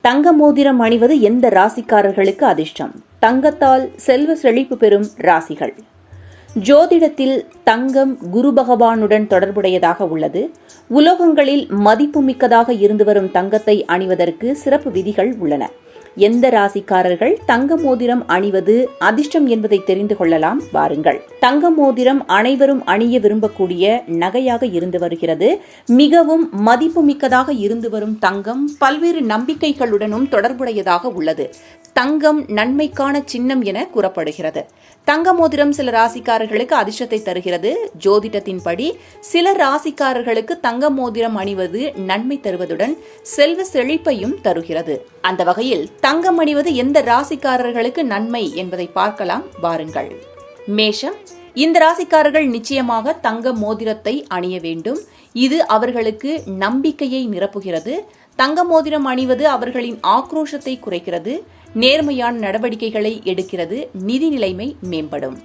தங்க மோதிரம் அணிவது எந்த ராசிக்காரர்களுக்கு அதிர்ஷ்டம்? தங்கத்தால் செல்வ செழிப்பு பெறும் ராசிகள். ஜோதிடத்தில் தங்கம் குரு பகவானுடன் தொடர்புடையதாக உள்ளது. உலோகங்களில் மதிப்புமிக்கதாக இருந்து வரும் தங்கத்தை அணிவதற்கு சிறப்பு விதிகள் உள்ளன. எந்த ராசிக்காரர்கள் தங்க மோதிரம் அணிவது அதிர்ஷ்டம் என்பதை தெரிந்து கொள்ளலாம் வாருங்கள். தங்க மோதிரம் அனைவரும் அணிய விரும்பக்கூடிய நகையாக இருந்து வருகிறது. மிகவும் மதிப்புமிக்கதாக இருந்து வரும் தங்கம் பல்வேறு நம்பிக்கைகளுடனும் தொடர்புடையதாக உள்ளது. தங்கம் நன்மைக்கான சின்னம் என கூறப்படுகிறது. தங்க மோதிரம் சில ராசிக்காரர்களுக்கு அதிர்ஷ்டத்தை தருகிறது. ஜோதிடத்தின்படி சில ராசிக்காரர்களுக்கு தங்க மோதிரம் அணிவது நன்மை தருவதுடன் செல்வ செழிப்பையும் தருகிறது. அந்த வகையில் தங்கம் அணிவது எந்த ராசிக்காரர்களுக்கு நன்மை என்பதை பார்க்கலாம் வாருங்கள். மேஷம். இந்த ராசிக்காரர்கள் நிச்சயமாக தங்க மோதிரத்தை அணிய வேண்டும். இது அவர்களுக்கு நம்பிக்கையை நிரப்புகிறது. தங்க மோதிரம் அணிவது அவர்களின் ஆக்ரோஷத்தை குறைக்கிறது. நேர்மையான நடவடிக்கைகளை எடுக்கிறது. நிதி நிலைமை மேம்படும்.